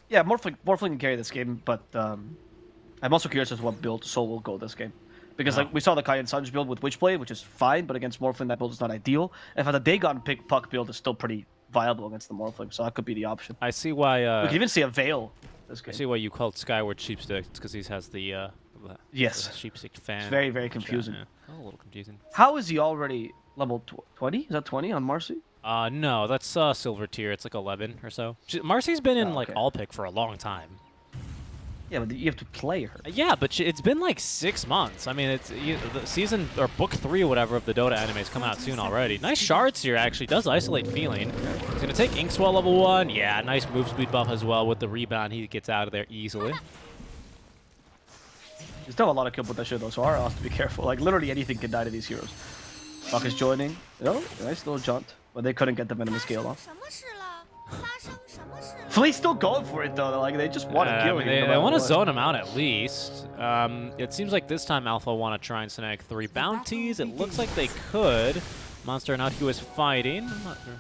Yeah, Morphling can carry this game, but I'm also curious as to what build Soul will go this game. Because like we saw the Kai and Sunj build with Witchblade, which is fine, but against Morphling that build is not ideal. And for the Dagon pick Puck build is still pretty viable against the Morphling, so that could be the option. I see why. We can even see a Veil this game. I see why you called Skyward Sheepstick. It's because he has the yes, the Sheepstick fan. It's very, very confusing. Yeah. Oh, a little confusing. How is he already level 20? Is that 20 on Marcy? No, that's silver tier. It's like 11 or so. Marcy's been in like all pick for a long time. Yeah, but you have to play her. Yeah, but it's been like 6 months. I mean, it's the season or book 3 or whatever of the Dota anime is coming out soon already. Nice shards here, actually. Does isolate Feeling. He's gonna take Inkswell level 1. Yeah, nice move speed buff as well with the rebound. He gets out of there easily. You still have a lot of kill potential though, so R has to be careful. Like literally anything can die to these heroes. Buck is joining. Oh, nice little jaunt, but they couldn't get the venomous scale off. Flea's still going for it though. Like they just want to kill him. They want to zone him out at least. It seems like this time Alpha want to try and snag 3 bounties. It looks like they could. Monster and Utku is fighting,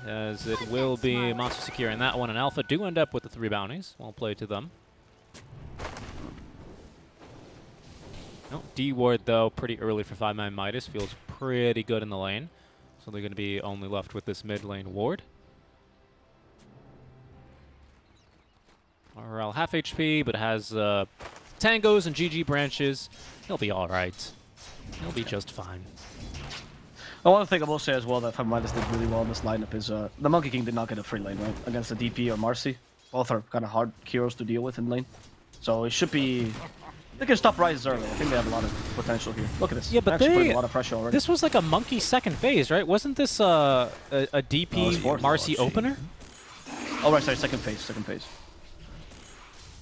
as it will be Monster securing that one, and Alpha do end up with the 3 bounties. Well played to them. Oh, D-Ward, though, pretty early for 5ManMidas. Feels pretty good in the lane. So they're going to be only left with this mid lane ward. RL half HP, but has tangos and GG branches. He'll be alright. He'll be just fine. One thing I will say as well that 5ManMidas did really well in this lineup is the Monkey King did not get a free lane, right? Against the DP or Marcy. Both are kind of hard heroes to deal with in lane. So it should be... They can stop Rises early. I think they have a lot of potential here. Look at this. Yeah, but they a lot of pressure already. This was like a Monkey second phase, right? Wasn't this a DP Marcy opener? Oh, right, sorry, second phase.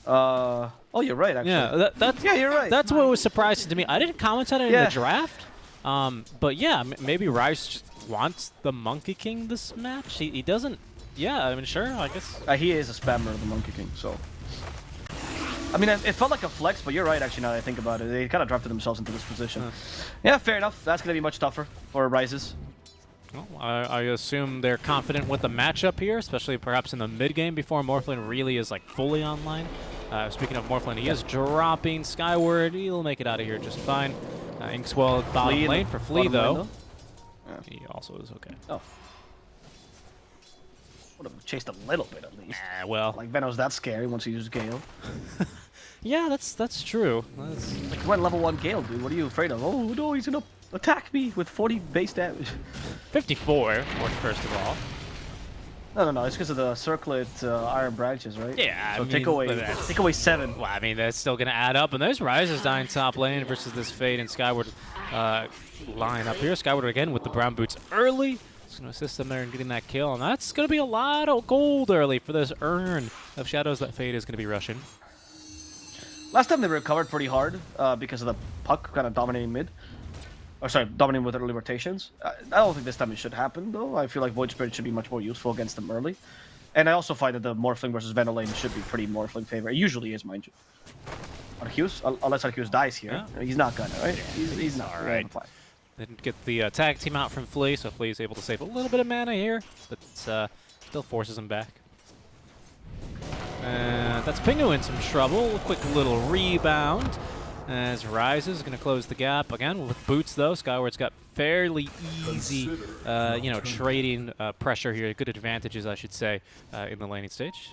Oh, you're right, actually. Yeah, yeah, you're right. That's what was surprising to me. I didn't comment on it in the draft, but yeah, maybe Rice just wants the Monkey King this match. He doesn't. Yeah, I mean, sure, I guess. He is a spammer of the Monkey King, so. I mean, it felt like a flex, but you're right, actually, now that I think about it. They kind of drafted themselves into this position. Yeah, fair enough. That's going to be much tougher for Rises. Well, I assume they're confident with the matchup here, especially perhaps in the mid game before Morphling really is like fully online. Speaking of Morphling, he is dropping Skyward. He'll make it out of here just fine. Inkswell bottom lane for Flea, though. He also is okay. Oh. Would have chased a little bit at least. Well. Like Venom's that scary once he uses Gale. Yeah, that's true. That's... Like, level 1 Gale, dude. What are you afraid of? Oh, no, he's going to attack me with 40 base damage. 54, first of all. No. It's because of the circlet iron branches, right? Yeah, so I mean, take away 7. Well, I mean, that's still going to add up. And there's Rises dying top lane versus this Fade and Skyward line up here. Skyward again with the brown boots early. It's going to assist them there in getting that kill. And that's going to be a lot of gold early for this urn of shadows that Fade is going to be rushing. Last time they recovered pretty hard because of the Puck kind of dominating mid. Or sorry, dominating with early rotations. I don't think this time it should happen, though. I feel like Void Spirit should be much more useful against them early. And I also find that the Morphling versus Venom lane should be pretty Morphling favorite. It usually is, mind you. Arceus? Unless Arceus dies here. Yeah. He's not gonna, right? He's not. All right. Didn't get the tag team out from Flea, so Flea is able to save a little bit of mana here, but still forces him back. That's Pingu in some trouble. A quick little rebound as Rises is going to close the gap again with boots though. Skyward's got fairly easy, trading pressure here. Good advantages, I should say, in the laning stage.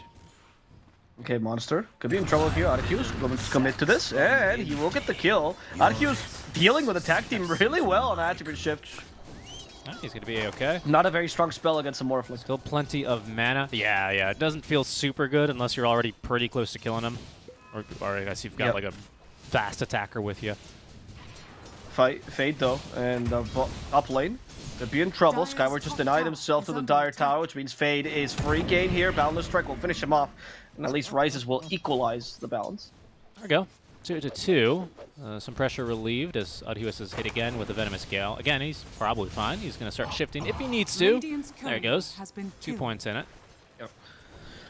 Okay, Monster could be in trouble here. Arceus going to commit to this, and he will get the kill. Arceus dealing with the tag team really well on attribute shift. He's going to be okay. Not a very strong spell against a Morphling. Still plenty of mana. Yeah. It doesn't feel super good unless you're already pretty close to killing him. Or I guess you've got like a fast attacker with you. Fade though, and up lane. Could be in trouble. Skyward just denied himself to the Dire Tower, which means Fade is free game here. Boundless Strike will finish him off. And at least Rises will equalize the balance. There we go. 2-2. Some pressure relieved as Arceus is hit again with the Venomous Gale. Again, he's probably fine. He's going to start shifting if he needs to. There he goes. 2 points in it. Yep.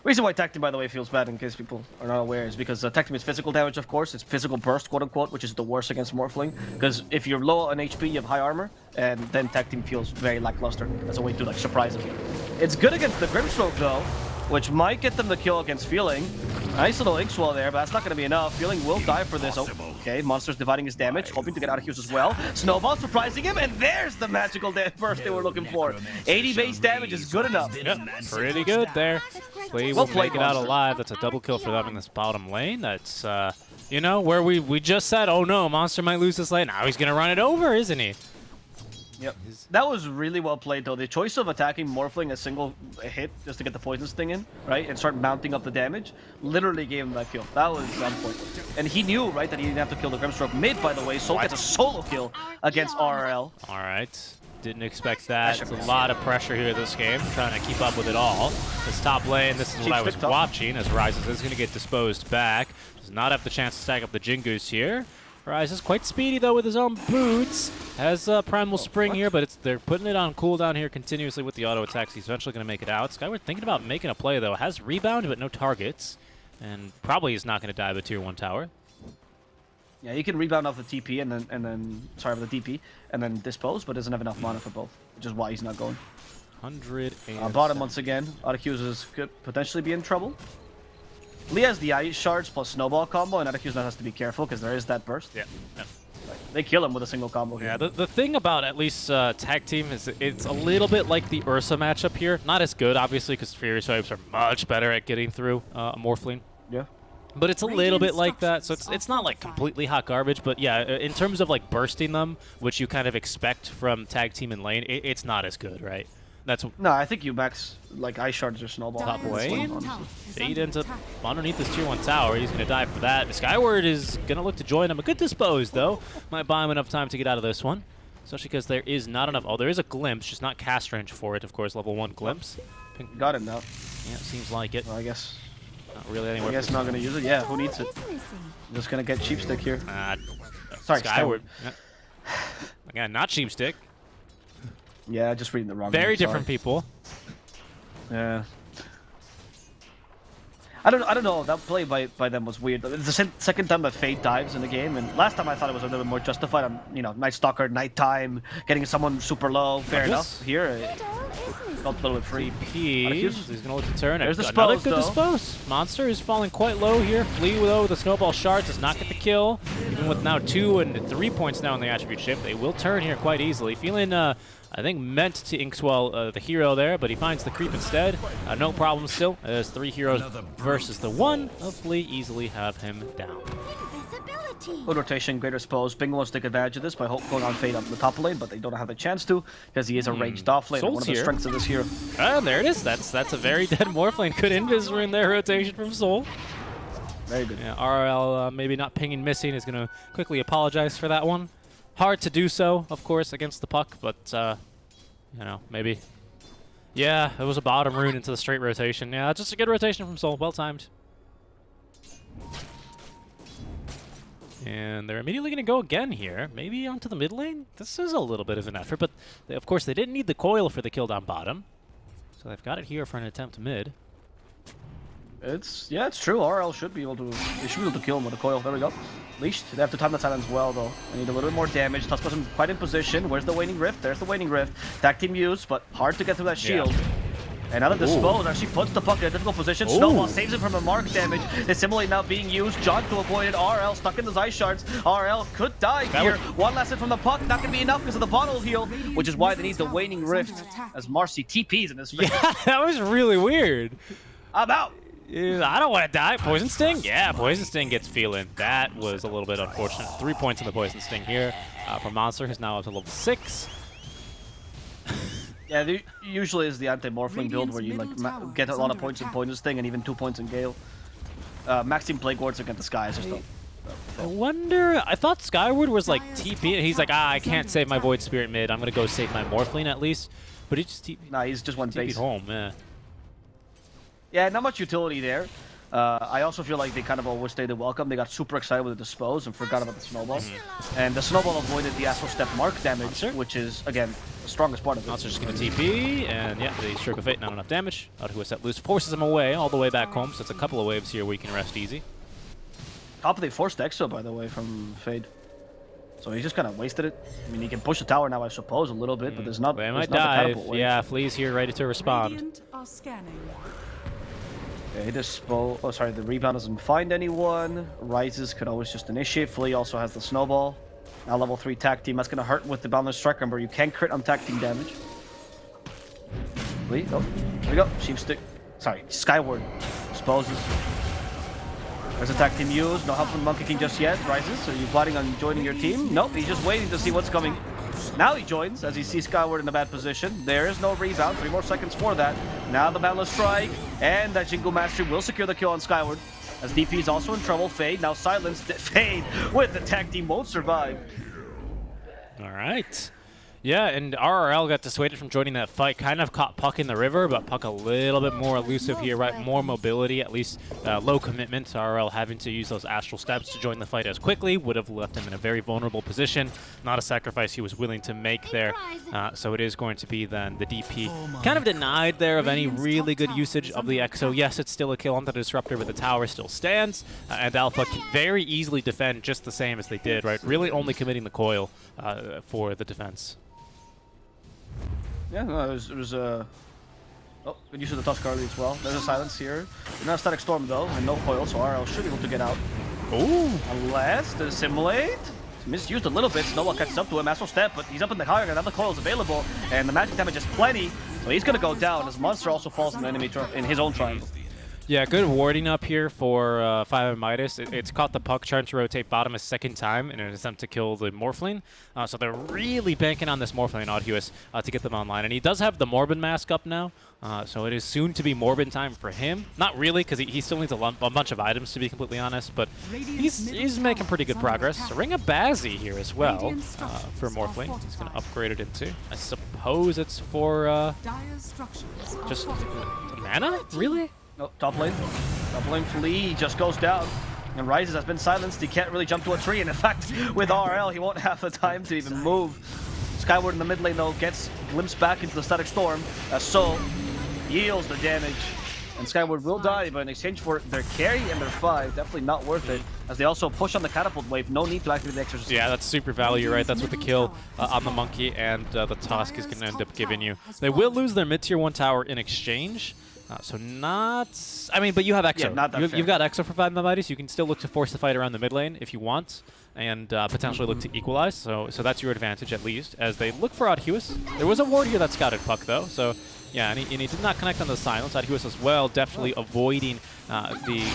Reason why Tag Team, by the way, feels bad, in case people are not aware, is because Tag Team is physical damage, of course. It's physical burst, quote-unquote, which is the worst against Morphling. Because if you're low on HP, you have high armor, and then Tag Team feels very lackluster as a way to, like, surprise him. It's good against the Grimstroke, though. which might get them the kill against Feeling. Nice little Inkswell there, but that's not going to be enough. Feeling will die for this. Oh, okay, Monster's dividing his damage, hoping to get out of Hughes as well. Snowball surprising him, and there's the magical burst they were looking for. 80 base damage is good enough. Yep, pretty good there. Flea will make it out alive. That's a double kill for them in this bottom lane. That's, you know, where we just said, oh no, Monster might lose this lane. Now he's going to run it over, isn't he? Yep. That was really well played, though. The choice of attacking Morphling a single hit just to get the Poison Sting in, right, and start mounting up the damage, literally gave him that kill. That was on point. And he knew, right, that he didn't have to kill the Grimstroke mid, by the way. Soul gets a solo kill against RRL. All right. Didn't expect that. It's a lot of pressure here this game, trying to keep up with it all. This top lane, this is what I was watching, as Rises is going to get disposed back. Does not have the chance to stack up the Jingoose here. Rise is quite speedy, though, with his own boots. Has Primal Spring here, but they're putting it on cooldown here continuously with the auto attacks. He's eventually going to make it out. Skyward thinking about making a play, though. Has rebound, but no targets. And probably is not going to die the tier 1 tower. Yeah, you can rebound off the TP and then sorry, the DP, and then dispose, but doesn't have enough mana for both, which is why he's not going. 100 bottom once again. Autocues could potentially be in trouble. Lee has the Ice Shards plus Snowball combo, and Autocues now has to be careful because there is that burst. Yeah. They kill him with a single combo here. Yeah, the thing about at least tag team is it's a little bit like the Ursa matchup here. Not as good, obviously, because Fury Swipes are much better at getting through a Morphling. Yeah. But it's a little bit like that, so it's not like completely hot garbage, but yeah, in terms of like bursting them, which you kind of expect from tag team and lane, it's not as good, right? That's no, I think you max like Ice Shards or Snowball. Top lane, Fade into underneath this tier 1 tower. He's going to die for that. Skyward is going to look to join him. A good dispose, though. Might buy him enough time to get out of this one, especially because there is not enough. Oh, there is a glimpse, just not cast range for it, of course. Level 1 glimpse. Got it now. Yeah, seems like it. Well, I guess. Not really anywhere. I guess not going to use it. Yeah, who needs it? Just going to get Cheap Stick here. Sorry, Skyward. Yeah. Again, not Cheap Stick. Yeah, just reading the wrong. Very different people. Yeah. I don't know. That play by them was weird. It's the second time that Fade dives in the game, and last time I thought it was a little bit more justified. On Night Stalker, nighttime, getting someone super low. Fair enough. Here, it felt a little bit free. He's gonna look to turn. There's the another dispose, good though. dispose. Monster is falling quite low here. Flea though with the snowball shard does not get the kill. Even with now 2 and 3 points now in the attribute shift, they will turn here quite easily. Feeling I think meant to Inkswell the hero there, but he finds the creep instead. No problem still, as 3 heroes versus the 1. Hopefully easily have him down. Good rotation, greater dispose. Bingo wants to take advantage of this by going on Fade up the top lane, but they don't have the chance to because he is a ranged off lane. One of the strengths of this hero. Ah, there it is. That's a very dead Morphling. Good invis in their rotation from Soul. Very good. Yeah, RL maybe not pinging missing is going to quickly apologize for that one. Hard to do so, of course, against the puck, but, you know, maybe. Yeah, it was a bottom rune into the straight rotation. Yeah, just a good rotation from Soul. Well timed. And they're immediately going to go again here. Maybe onto the mid lane? This is a little bit of an effort, but of course they didn't need the coil for the kill down bottom. So they've got it here for an attempt mid. It's true. RL should be able to. They should be able to kill him with a coil. There we go. Leashed. They have to time the silence well, though. They need a little bit more damage. Tusk's quite in position. Where's the Waning Rift? There's the Waning Rift. Tag team use, but hard to get through that shield. Yeah. And now the dispose actually puts the puck in a difficult position. Snowball saves him from the mark damage. They simulate now being used. John to avoid it. RL stuck in those ice shards. RL could die here. One last hit from the puck. Not going to be enough because of the bottle heal, which is why they need the Waning Rift as Marcy TPs in his face. Yeah, that was really weird. I'm out. I don't want to die. Poison Sting? Yeah, Poison Sting gets feeling. That was a little bit unfortunate. 3 points in the Poison Sting here for Monster, who's now up to level 6. Yeah, there usually is the anti-Morphling build where you like get a lot of points in Poison Sting and even 2 points in Gale. Maxing Plague Wards against the Skies just don't. I wonder, I thought Skyward was like TP, he's like, I can't save my Void Spirit mid, I'm going to go save my Morphling at least. But he just TP'd. Nah, he's just one base. home, yeah. Yeah, not much utility there. I also feel like they kind of overstayed the welcome. They got super excited with the dispose and forgot about the snowball. And the snowball avoided the Astral Step mark damage, which is, again, the strongest part of it. Monster's just going to TP, and yeah, the Stroke of Fate, not enough damage. Out who is set loose, forces him away, all the way back home, so it's a couple of waves here where you can rest easy. Top of they forced Exo, by the way, from Fade. So he just kind of wasted it. I mean, he can push the tower now, I suppose, a little bit, but there's not. They might dive. Yeah, Flea's here ready to respond. Okay, oh, sorry, the rebound doesn't find anyone. Rises could always just initiate. Flea also has the snowball. Now level 3 tag team. That's going to hurt with the boundless strike. Remember, you can crit on tag team damage. Flea, oh, here we go. Sheepstick. Sorry, Skyward. Exposes. There's a tag team used. No help from Monkey King just yet. Rises, are you planning on joining your team? Nope, he's just waiting to see what's coming. Now he joins as he sees Skyward in a bad position. There is no rebound. 3 more seconds for that. Now the boundless strike. And that Jingle Master will secure the kill on Skyward. As DP is also in trouble. Fade now silenced. Fade with the tag team won't survive. All right. Yeah, and RRL got dissuaded from joining that fight. Kind of caught Puck in the river, but Puck a little bit more elusive here, right? More mobility, at least low commitment. RRL having to use those astral steps to join the fight as quickly would have left him in a very vulnerable position. Not a sacrifice he was willing to make there. So it is going to be then the DP kind of denied there of any really good usage of the Exo. Yes, it's still a kill on the Disruptor, but the tower still stands. And Alpha can very easily defend just the same as they did, right? Really only committing the coil for the defense. Yeah, no, it was oh, good use of the Tusk early as well. There's a silence here. Not a static storm though, and no coil, so RL should be able to get out. Ooh. Unless the assimilate. It's misused a little bit. Snowball catches up to him, Astral Step, but he's up in the higher ground. Now the coil is available, and the magic damage is plenty, so he's gonna go down as Monster also falls in the enemy in his own triangle. Yeah, good warding up here for 5ManMidas. It's caught the Puck trying to rotate bottom a second time in an attempt to kill the Morphling. So they're really banking on this Morphling Odhuis to get them online. And he does have the Morbid Mask up now, so it is soon to be Morbid time for him. Not really, because he still needs a bunch of items, to be completely honest, but he's making pretty good progress. Ring of Bazzi here as well for Morphling. He's going to upgrade it into. I suppose it's for just mana? Really? No, top lane. Top lane Flea just goes down. And Rises has been silenced. He can't really jump to a tree. And in fact, with RL, he won't have the time to even move. Skyward in the mid lane, though, gets glimpsed back into the static storm. So yields the damage. And Skyward will die, but in exchange for their carry and their 5, definitely not worth it. As they also push on the catapult wave, no need to activate the exorcism. Yeah, that's super value, right? That's what the kill on the Monkey and the Tusk is going to end up giving you. They will lose their mid-tier 1 tower in exchange. So not... I mean, but you have Exo. Yeah, not that you've got Exo for 5ManMidas. You can still look to force the fight around the mid lane if you want, and potentially look to equalize. So that's your advantage, at least, as they look for Odhuis. There was a ward here that scouted Puck, though. So, yeah, and he did not connect on the silence. Odhuis as well, definitely avoiding the...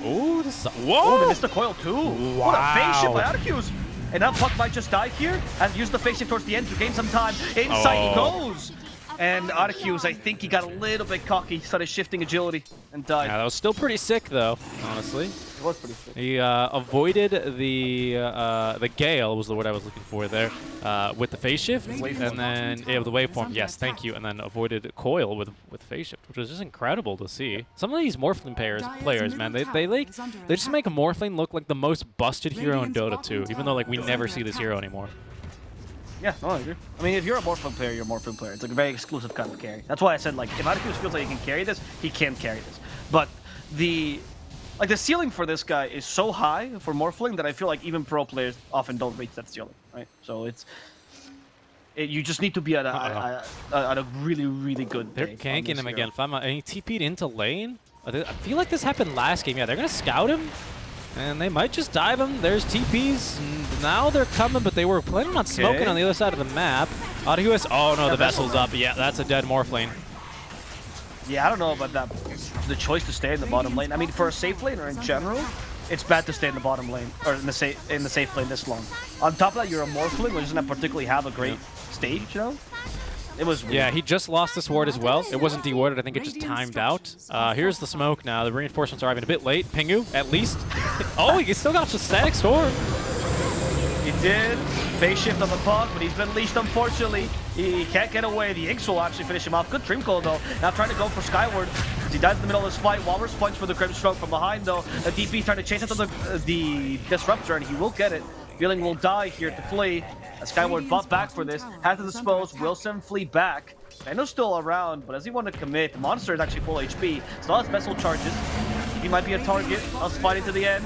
Ooh, whoa! Oh, they missed the coil, too. Wow. What a phase shift by Odhuis. And now Puck might just die here, and use the phase shift towards the end to gain some time. Inside he goes! And Odhuis, I think he got a little bit cocky, started shifting agility, and died. Yeah, that was still pretty sick, though, honestly. It was pretty sick. He avoided the Gale, was the word I was looking for there, with the phase shift, and then the waveform, yes, thank you, and then avoided Coil with phase shift, which was just incredible to see. Some of these Morphling players, man, they just make a Morphling look like the most busted hero in Dota 2, even though we never see this hero anymore. Yeah, no, I agree. I mean, if you're a Morphling player, you're a Morphling player. It's like a very exclusive kind of carry. That's why I said, if Odhuis feels like he can carry this, he can carry this. But the ceiling for this guy is so high for Morphling that I feel like even pro players often don't reach that ceiling, right? So you just need to be at a really, really good They're ganking him again. And he TP'd into lane. I feel like this happened last game. Yeah, they're going to scout him. And they might just dive him. There's TPs. And now they're coming, but they were planning on smoking on the other side of the map. Odhuis. Oh, no, the vessel's up. Yeah, that's a dead Morphling. Yeah, I don't know about that. The choice to stay in the bottom lane. I mean, for a safe lane or in general, it's bad to stay in the bottom lane or in the safe lane this long. On top of that, you're a Morphling, which doesn't particularly have a great stage, you know? It was weird. Yeah, he just lost this ward as well. It wasn't dewarded. I think it just timed out. Here's the smoke now. The reinforcements are arriving a bit late. Pingu, at least. Oh, he still got the static storm. He did. Phase shift on the Puck, but he's been leashed, unfortunately. He can't get away. The Inks will actually finish him off. Good Dream Coil, though. Now trying to go for Skyward. He dies in the middle of this fight. Walrus points for the Grim Stroke from behind, though. The DP trying to chase after the Disruptor, and he will get it. Feeling will die here to Flea. Skyward bought back for this. Has to dispose. Will send Flea back. Benno's still around, but does he want to commit? The monster is actually full HP. Still has Vessel charges. He might be a target. I'll fight it to the end.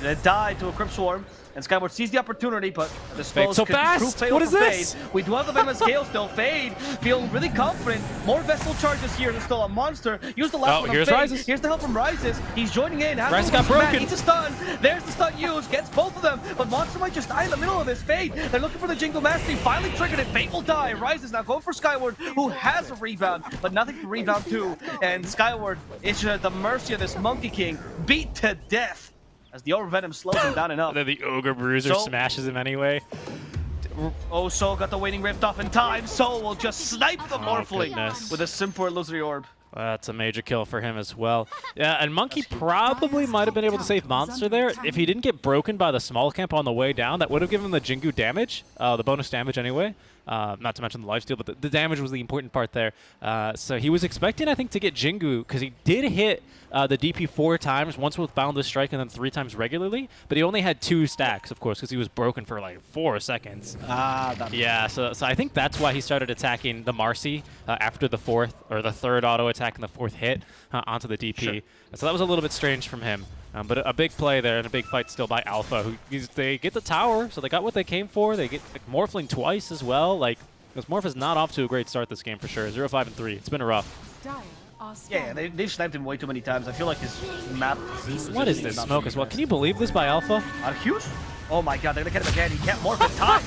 They die to a Crypt Swarm, and Skyward sees the opportunity, but the spells so could fast! prove fatal What is for this? Fade. We do have the Venomous Gale still. Fade feeling really confident. More Vessel charges here. There's still a monster. Use the last one on here's Fade. Rises. Here's the help from Rises. He's joining in. Rises got broken. Needs a stun. There's the stun used. Gets both of them, but Monster might just die in the middle of this. Fade. They're looking for the Jingle Master. He finally triggered it. Fade will die. Rises now going for Skyward, who has a rebound, but nothing to rebound to. And Skyward is at the mercy of this Monkey King, beat to death. As the Orb Venom slows him down enough. And then the Ogre Bruiser smashes him anyway. Oh, Soul got the Waning Rift off in time. Soul will just snipe the Morphling goodness. with a simple illusory orb. That's a major kill for him as well. Yeah, and Monkey probably might have been able to save Monster there. If he didn't get broken by the small camp on the way down, that would have given him the Jingu damage, the bonus damage anyway. Not to mention the lifesteal, but the damage was the important part there. So he was expecting, I think, to get Jingu, because he did hit the DP 4 times, once with Boundless Strike and then 3 times regularly, but he only had 2 stacks, of course, because he was broken for like 4 seconds. Yeah, so I think that's why he started attacking the Marcy after the 4th, or the 3rd auto attack and the 4th hit onto the DP. Sure. So that was a little bit strange from him. But a big play there and a big fight still by Alpha. They get the tower, so they got what they came for. They get Morphling twice as well. Like, because Morph is not off to a great start this game for sure. 0-5-3. It's been a rough. Yeah, they've sniped him way too many times. I feel like his map... What is this smoke as well? Can you believe this by Alpha? Huge? Oh my god, they're going to get him again. He can't morph in time.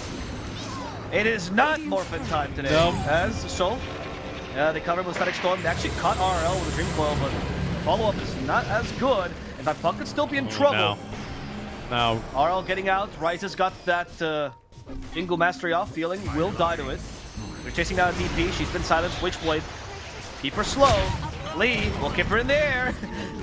It is not morph in time today. No. As Soul, they covered with Static Storm. They actually caught RL with a Dream Coil, but follow-up is not as good. In fact, Puck could still be in trouble. No. RL getting out. Rises got that Jingle Mastery off, feeling will die to it. They're chasing down a DP. She's been silenced. Witchblade. Keep her slow. Lee will keep her in the air.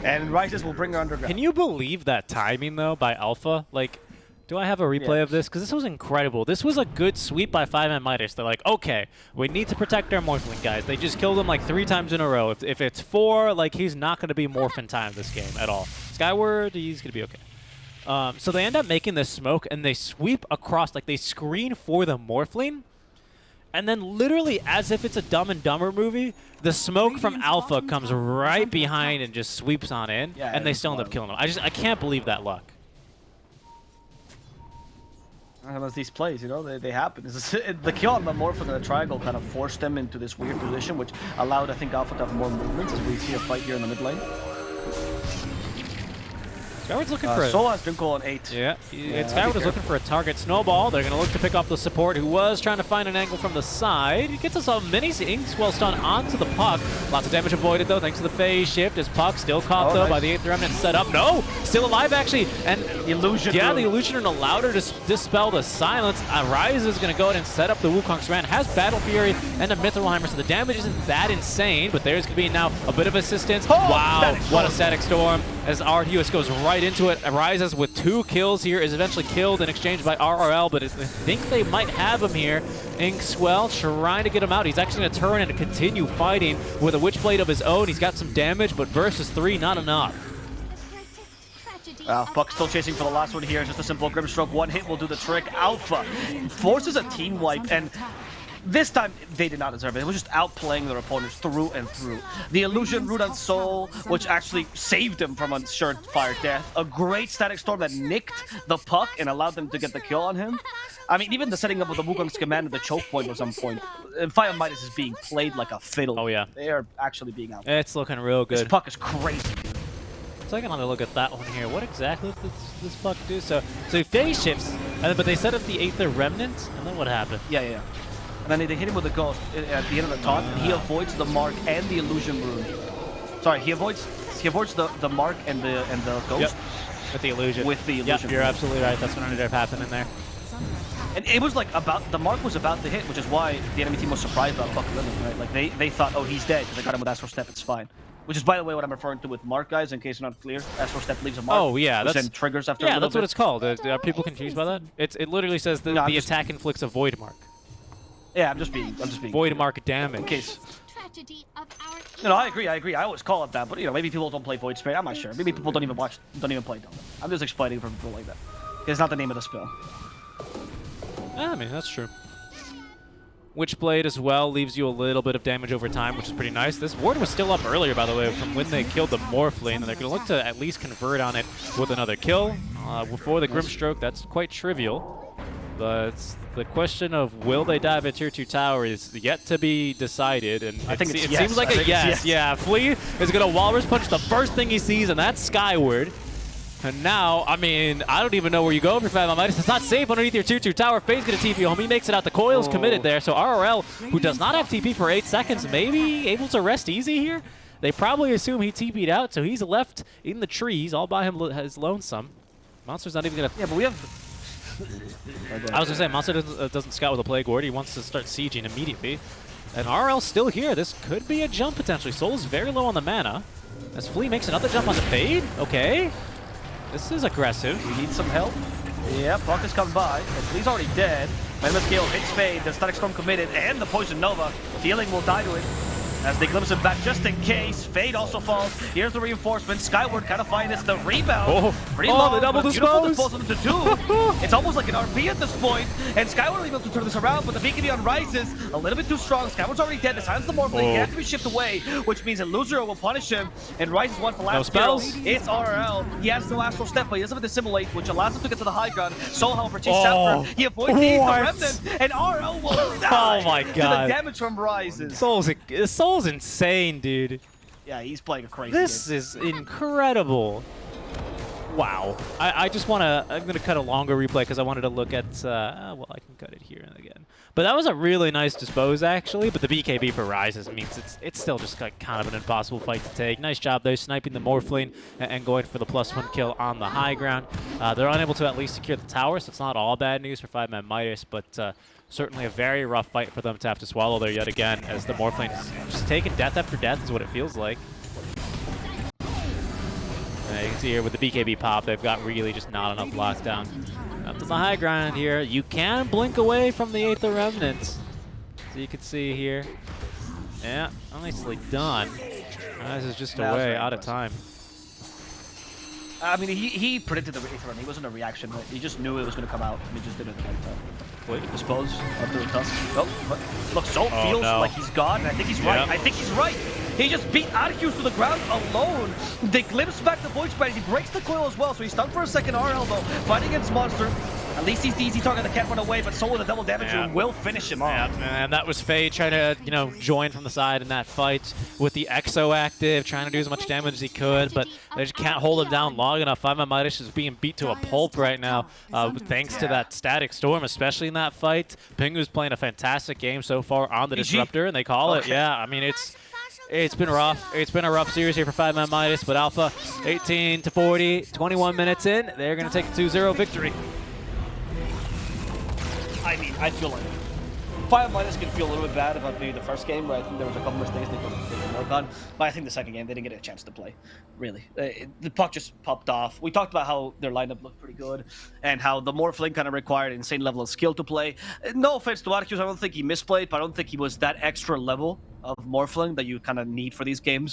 And Rises will bring her underground. Can you believe that timing, though, by Alpha? Like, do I have a replay of this? Because this was incredible. This was a good sweep by 5ManMidas. They're like, okay, we need to protect our Morphling guys. They just killed him like 3 times in a row. If it's 4, like, he's not going to be Morphin time this game at all. Skyward, he's going to be okay. So they end up making this smoke, and they sweep across, like, they screen for the Morphling. And then literally, as if it's a Dumb and Dumber movie, the smoke from Alpha comes right behind and just sweeps on in, and they still end up killing him. I can't believe that luck. These plays, you know, they happen. The kill on the Morph in the triangle kind of forced them into this weird position, which allowed, I think, Alpha to have more movements as we see a fight here in the mid lane. Skyward's looking for Soul has Dream Coil on 8. Yeah, Skyward is looking for a target. Snowball, they're going to look to pick off the support who was trying to find an angle from the side. He gets us a mini Inkswell stun onto the Puck. Lots of damage avoided, though, thanks to the phase shift. As Puck still caught, though, by the 8th Remnant set up. No! Still alive, actually. And the Illusion. Yeah, the Illusion Rune allowed her to dispel the silence. Rise is going to go ahead and set up the Wukong Strand. Has Battle Fury and a Mithrilheimer, so the damage isn't that insane, but there's going to be now a bit of assistance. Wow, what a Static Storm. As Arduous goes right into it. Rises with 2 kills here, is eventually killed in exchange by RRL, but I think they might have him here. Inkswell trying to get him out. He's actually going to turn and continue fighting with a Witchblade of his own. He's got some damage, but versus 3, not enough. Puck still chasing for the last one here. Just a simple Grimstroke. 1 hit will do the trick. Alpha forces a team wipe, and this time, they did not deserve it. It was just outplaying their opponents through and through. The Illusion Root on Soul, which actually saved him from a surefire death. A great Static Storm that nicked the Puck and allowed them to get the kill on him. I mean, even the setting up with the Wukong's command and the choke point was on point. 5ManMidas is being played like a fiddle. Oh, yeah. They are actually being out. It's looking real good. This Puck is crazy. Taking another look at that one here. What exactly does this Puck do? So he phase shifts, but they set up the 8th Remnant, and then what happened? Yeah. And then they hit him with a Ghost at the end of the taunt, and he avoids the Mark and the Illusion Rune. Sorry, he avoids the Mark and the Ghost. Yep. With the Illusion. With the Illusion. Yep, you're absolutely right. That's what ended up happening there. And it was like the Mark was about to hit, which is why the enemy team was surprised about Puck living, right? Like they thought, oh, he's dead because I got him with Astral Step, it's fine. Which is, by the way, what I'm referring to with Mark, guys, in case you're not clear. Astral Step leaves a mark. Oh, yeah. That's triggers after a little that's bit. what it's called. Are people confused by that? It literally says the attack inflicts a void mark. Yeah, I'm just being void mark damage. In case. No, I agree. I always call it that, but maybe people don't play Void Spirit. I'm not sure. Maybe people don't even play Dota. I'm just explaining for people like that. It's not the name of the spell. I mean, that's true. Witchblade as well leaves you a little bit of damage over time, which is pretty nice. This ward was still up earlier, by the way, from when they killed the Morphling, and they're going to look to at least convert on it with another kill. Before the Grimstroke, that's quite trivial. But the question of will they dive at tier 2 tower is yet to be decided, and I think it yes. seems like a yes. Yeah, Flea is going to Walrus Punch the first thing he sees, and that's Skyward. And now, I mean, I don't even know where you go for 5ManMidas. It's not safe underneath your tier 2 tower. Faye's going to TP home. He makes it out. The coil's committed there. So RRL, who does not have TP for 8 seconds, maybe able to rest easy here. They probably assume he TP'd out, so he's left in the trees all by his lonesome. Monster's not even going to... Yeah, but we have... I was going to say, Monster doesn't scout with a Plague Ward. He wants to start sieging immediately. And RL's still here. This could be a jump, potentially. Soul's very low on the mana. As Flea makes another jump on the Fade. Okay. This is aggressive. We need some help. Yeah, Puck is coming by. And Flea's already dead. Venomous Gale hits Fade. The Static Storm committed. And the Poison Nova. Healing will die to it. As they glimpse him back just in case. Fade also falls. Here's the reinforcement. Skyward kind of finds the rebound. Pretty long, the double beautiful dispose. disposal to do. It's almost like an RP at this point. And Skyward will be able to turn this around, but the BKB on Rises a little bit too strong. Skyward's already dead. The silence the Morphling. He has to be shipped away, which means that Loser will punish him. And Rises wants the last No spells. hero. It's RL. He has no Astral Step, but he doesn't have a Dissimulate, which allows him to get to the high ground. Soul, however, chases after. He avoids the Remnant, and RL will die. Oh my god. To the damage from Rises. Soul's insane, dude. Yeah, he's playing a crazy This game. is incredible. Wow. I'm going to cut a longer replay because I wanted to look at, well, I can cut it here and again. But that was a really nice dispose, actually. But the BKB for Rises means it's still just like kind of an impossible fight to take. Nice job, though, sniping the Morphling and going for the +1 kill on the high ground. They're unable to at least secure the tower, so it's not all bad news for 5ManMidas, but certainly a very rough fight for them to have to swallow there yet again, as the Morphling is just taking death after death is what it feels like. You can see here with the BKB pop, they've got really just not enough lockdown. Up to the high ground here. You can blink away from the Aether Remnants. So you can see here. Yeah, nicely done. This is just away, out of time. I mean, he predicted the Aether Run. He wasn't a reaction. Right? He just knew it was going to come out, and he just did it like that. Wait, dispose after the tusk. Oh, but look, Soul feels like he's gone, and I think he's right. I think he's right. He just beat Arceus to the ground alone. They glimpse back the Void Spider. He breaks the coil as well, so he's stuck for a second. RL, though, fighting against Monster. At least he's the easy target that can't run away, but Soul with a double damage will finish him off. Yeah, and that was Faye trying to, join from the side in that fight with the Exo active, trying to do as much damage as he could, but they just can't hold him down long enough. 5ManMidas is being beat to a pulp right now, thanks to that Static Storm, especially in that fight. Pingu's playing a fantastic game so far on the Disruptor, and they call it. Yeah, I mean, it's been rough. It's been a rough series here for 5ManMidas, but Alpha 18-40, 21 minutes in, they're going to take a 2-0 victory. I mean, I feel like 5ManMidas can feel a little bit bad about maybe the first game, where I think there was a couple mistakes they could work on. But I think the second game, they didn't get a chance to play, really. The puck just popped off. We talked about how their lineup looked pretty good, and how the Morphling kind of required an insane level of skill to play. No offense to Arceus, I don't think he misplayed, but I don't think he was that extra level of Morphling that you kind of need for these games.